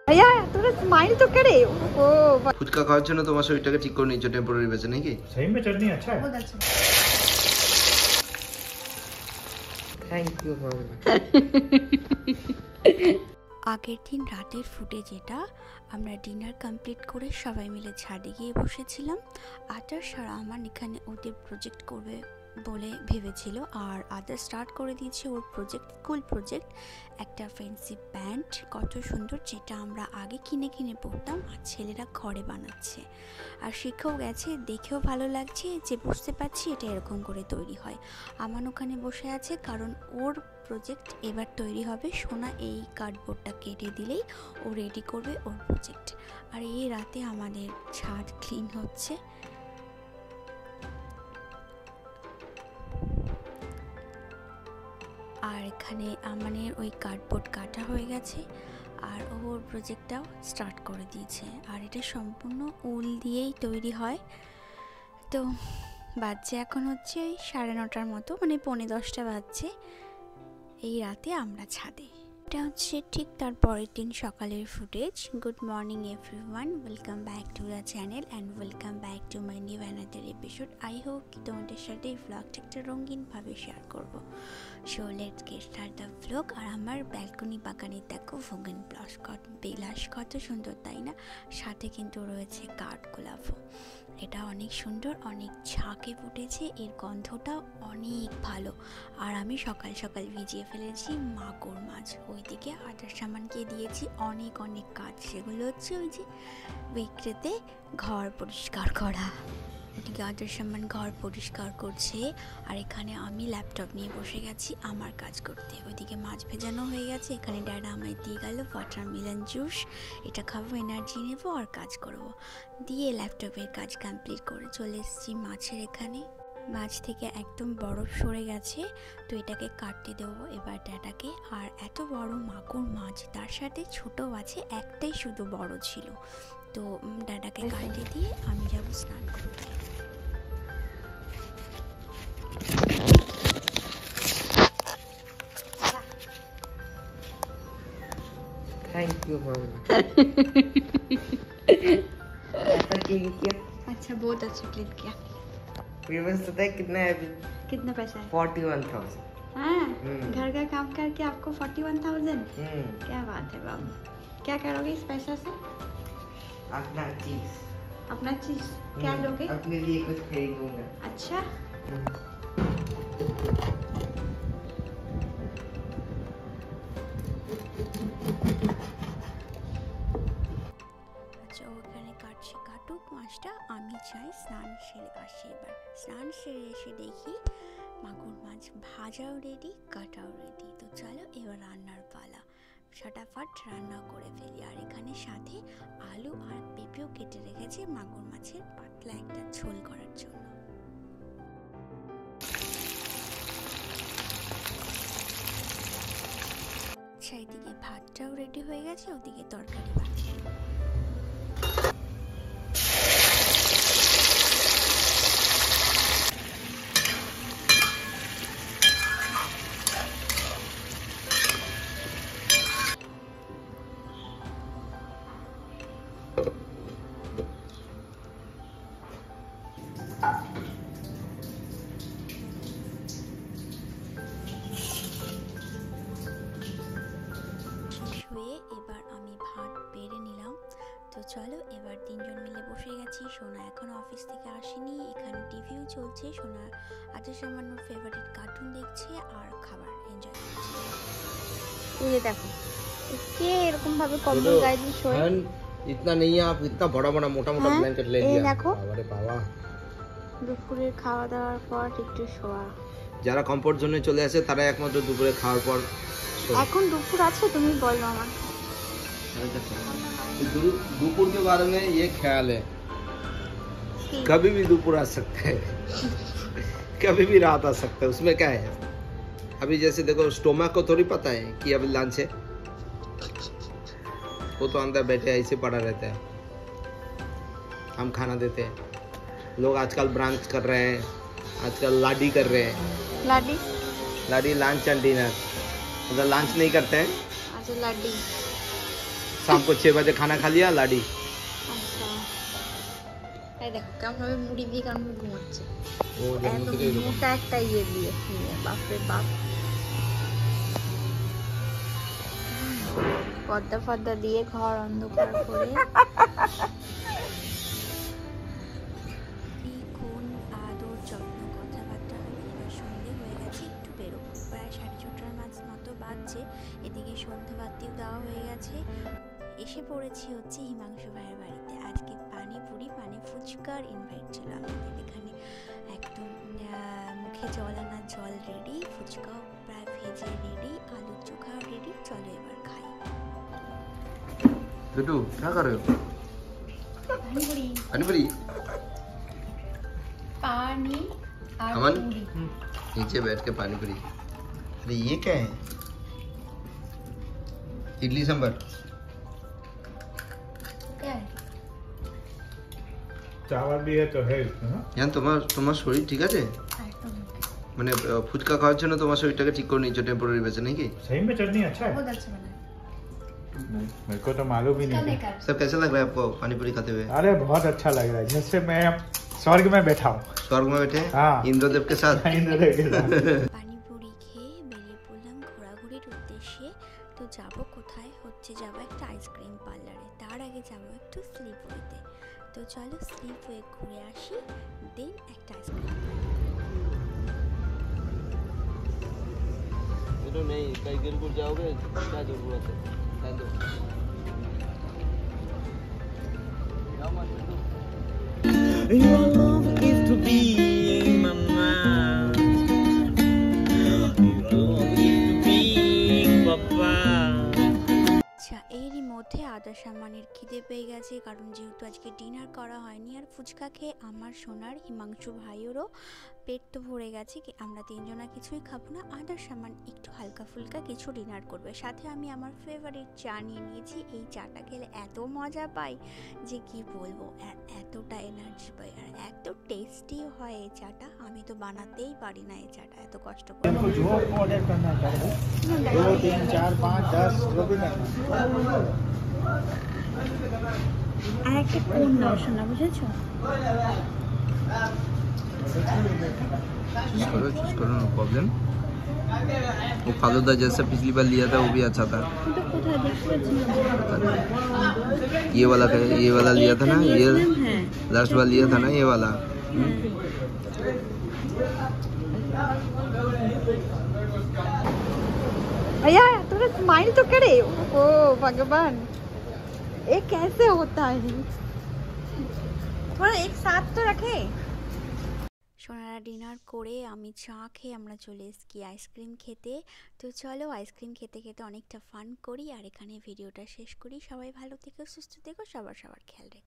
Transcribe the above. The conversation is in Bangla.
भैया তোরা স্মাইল তো করে ও ফুচকা খাওয়ার জন্য তোমার শরীরটাকে ঠিক করে নিচ্ছ টেম্পোরারি বেঁচে নাকি? सही में चटनी अच्छा है। बहुत अच्छा থ্যাংক ইউ আগের দিন রাতের ফুটেজ এটা। আমরা ডিনার কমপ্লিট করে সবাই মিলে ছাদে গিয়ে বসেছিলাম। আদার্স আর আমার এখানে ওদের প্রজেক্ট করবে বলে ভেবেছিল, আর আদার স্টার্ট করে দিয়েছে ওর প্রজেক্ট, স্কুল প্রজেক্ট, একটা ফ্যান্সি প্যান্ট, কত সুন্দর, যেটা আমরা আগে কিনে কিনে পরতাম, আর ছেলেরা ঘরে বানাচ্ছে। আর শিখেও গেছে, দেখেও ভালো লাগছে যে বুঝতে পারছি এটা এরকম করে তৈরি হয়। আমার ওখানে বসে আছে কারণ ওর প্রজেক্ট এবার তৈরি হবে। সোনা এই কার্ডবোর্ডটা কেটে দিলেই ও রেডি করবে ওর প্রজেক্ট। আর এই রাতে আমাদের ছাদ ক্লিন হচ্ছে। আর এখানে আমাদের ওই কার্ডবোর্ড কাটা হয়ে গেছে, আর ওর প্রজেক্টটাও স্টার্ট করে দিয়েছে। আর এটা সম্পূর্ণ উল দিয়েই তৈরি হয়। তো বাজছে এখন হচ্ছে ওই 9:30 মতো, মানে 9:45 বাজছে। এই রাতে আমরা ছাদে। এটা হচ্ছে ঠিক তার পরের দিন সকালের footage. Good morning everyone, welcome back to the channel and welcome back to my new another episode. I hope কি তোমাদের সাথে এই ভ্লগটা একটা রঙিনভাবে শেয়ার করবো। So let's get start the vlog. আর আমার ব্যালকনি বাগানে দেখো ভোগেন বেলাস, কত সুন্দর তাই না? সাথে কিন্তু রয়েছে কাঠগোলাপও। এটা অনেক সুন্দর, অনেক ঝাঁকে ফুটেছে, এর গন্ধটা অনেক ভালো। আর আমি সকাল সকাল ভিজিয়ে ফেলেছি মাগুর মাছ। ওইদিকে আদার সামানকে দিয়েছি অনেক অনেক কাজ, সেগুলো হচ্ছে ওই যে বিক্রেতে ঘর পরিষ্কার করা। ওদিকে আদার সামান ঘর পরিষ্কার করছে, আর এখানে আমি ল্যাপটপ নিয়ে বসে গেছি আমার কাজ করতে। ওইদিকে মাছ ভেজানো হয়ে গেছে। এখানে ড্যাডা আমায় দিয়ে গেল ওয়াটারমেলন জুস, এটা খাবো, এনার্জি নেবো আর কাজ করব। দিয়ে ল্যাপটপের কাজ কমপ্লিট করে চলে এসেছি মাছের এখানে। মাছ থেকে একদম বরফ সরে গেছে, তো এটাকে কাটতে দেবো এবার ড্যাডাকে। আর এত বড় মাগুর মাছ, তার সাথে ছোট আছে, একটাই শুধু বড় ছিল। তো ড্যাডাকে কাটতে দিয়ে আমি যাবো স্নান করতে। थैंक यू ऐसा क्यों किया? अच्छा बहुत अच्छा क्लिक किया। प्रीवियस पता है कितना है अभी? कितना पैसा है? 41,000। हाँ घर का काम करके आपको 41,000। क्या बात है बाबू, क्या करोगे इस पैसा से? अपना चीज। अपना चीज क्या लोगे? अपने लिए कुछ खरीदूंगा। अच्छा ওখানে কাটছে, কাটুক মাছটা, আমি চাই স্নান সেরে আসি। এবার স্নান সেরে এসে দেখি মাগুর মাছ ভাজাও রেডি, কাটাও রেডি। তো চলো এবার রান্নার পালা, ফটাফট রান্না করে ফেলি। আর এখানে সাথে আলু আর পেঁপেও কেটে রেখেছে মাগুর মাছের পাতলা একটা ঝোল করার জন্য। সেইদিকে ভাতটাও রেডি হয়ে গেছে, ওদিকে তরকারি বাকি। এবার আমি ভাত বেড়ে নিলাম। তো চলো এবার তিনজন মিলে বসে গেছি। সোনা এখনো অফিস থেকে আসেনি, এখানে টিভিও চলছে। সোনা আজ সামান্য ফেভারিট কার্টুন দেখছে আর খাবার এনজয় করছে। ये देखो इसके এরকম ভাবে কম্বল গায়ে দিয়ে শোয়। इतना नहीं है, आप इतना बड़ा बड़ा मोटा मोटा ब्लैंकेट ले लिया। देखो अरे बाबा, দুপুরের খাওয়া দাওয়ার পর একটু শোয়া। যারা কমফোর্ট জোনে চলে আসে তারা একমাত্র দুপুরে খাওয়ার পর শোয়। এখন দুপুর আছে, তুমি বলো আমার। दोपहर के बारे में ये ख्याल है, कभी भी दोपहर आ सकता है, कभी भी रात आ सकता है, उसमें क्या है? अभी जैसे देखो स्टोमक को थोड़ी पता है कि अभी लंच है, वो तो अंदर बैठे ऐसे पड़ा रहता है, हम खाना देते हैं। लोग आजकल ब्रांच कर रहे हैं, आजकल लाडी कर रहे हैं। लाडी लंच एंड डिनर, मतलब लंच नहीं करते हैं, अच्छा लाडी शाम को 6 बजे खाना खा लिया लाडी। আচ্ছা এই দেখো কেমন ভাবে মুড়ি দিয়ে কেমন ঘুমাচ্ছে वो এত মোটা একটা ইয়ে দিয়ে বাপরে বাপ পর্দা ফর্দা দিয়ে ঘর অন্ধকার করে কোন আদর যত্ন কথাবার্তা হলো। এবার সন্ধে হয়ে গেছে, একটু বেরোবো, প্রায় 6:30টার মতো বাজছে। এদিকে সন্ধ্যাবাতিও দেওয়া হয়ে গেছে। এসে পড়েছি হচ্ছে হিমাংশু ভাইয়ের বাড়িতে। আজকে পানিপুরি মানে ফুচকার ইনভাইট ছিল আমাদের এখানে। একদম মুখে জল আনা জল রেডি, ফুচকাও প্রায় ভেজে রেডি, আলুর চোখাও রেডি। চলো এবার খাই। बिट्टू क्या कर रहे हो? পানিপুরি पानीपुरी पानी और अमन पूरी नीचे बैठ के पानीपुरी। अरे ये क्या है? इडली सांभर क्या है चावल भी है तो है इसमें। हाँ? यार তোমার শরীর ঠিক আছে? एकदम মানে ফুচকা খাওয়ার জন্য তোমার শরীরটাকে ঠিক করে নিয়েছো টেম্পোরারি বেসে নাকি? सही में चटनी अच्छा है। बहुत अच्छा बना है नहीं, मेरे को तो मालूम ही क्या नहीं लेकर सब कैसा लग रहा है आपको पानीपुरी खाते हुए? अरे बहुत अच्छा लग रहा है, जैसे मैं स्वर्ग में बैठा हूँ। स्वर्ग में बैठे हाँ। इंद्रदेव के साथ। इंद्रदेव के साथ। পানিপুরি খেয়ে বেরিয়ে পড়লাম ঘোরাঘুরির উদ্দেশ্যে। তো যাব কোথায়? হচ্ছে যাবো একটা আইসক্রিম পার্লারে। তার আগে যাবো একটু স্লিপওয়েতে। তো চলো স্লিপওয়ে ঘুরে আসি, দেন একটা আইসক্রিম। नहीं कहीं गिर जाओगे, क्या जरूरत है? Your love is to be in my mind. Your love is to be papa. আচ্ছা, এরই মধ্যে আদার সামানের খিদে পেয়ে গেছে, কারণ যেহেতু আজকে ডিনার করা হয়নি। আর ফুচকা খেয়ে আমার সোনার হিমাংশু ভাইয়েরও পেট তো ভরে গেছে। আমরা তিনজনা কিছুই খাবো না, আদার সামান একটু হালকা ফুলকা কিছু ডিনার করবে। সাথে আমি আমার ফেভারিট চা নিয়ে নিয়েছি। এই চাটা খেলে এত মজা পাই যে কি বলবো, আর এতটা এনার্জি পাই, আর এত টেস্টি হয় এই চাটা। আমি তো বানাতেই পারি না এই চাটা, এত কষ্ট করে। जो ऑर्डर करना चाहे 2 3 4 5 10 जो भी करना। আর একটা কোন দাও শোনা বুঝেছো चूज करो नो प्रॉब्लम। वो फालूदा जैसा पिछली बार लिया था वो भी अच्छा था। তো কোথায় দেখতে পাচ্ছি না ये वाला लिया था ना, ये হ্যাঁ लास्ट बार लिया था ना ये वाला। भैया तूने स्माइल तो करे। ओ भगवान ये कैसे होता है थोड़ा एक साथ तो रखे। সোনারা ডিনার করে আমি চা খেয়ে আমরা চলে এসেছি আইসক্রিম খেতে। তো চলো আইসক্রিম খেতে খেতে অনেকটা ফান করি, আর এখানে ভিডিওটা শেষ করি। সবাই ভালো থেকো, সুস্থ থেকো, সবার খেয়াল রেখো।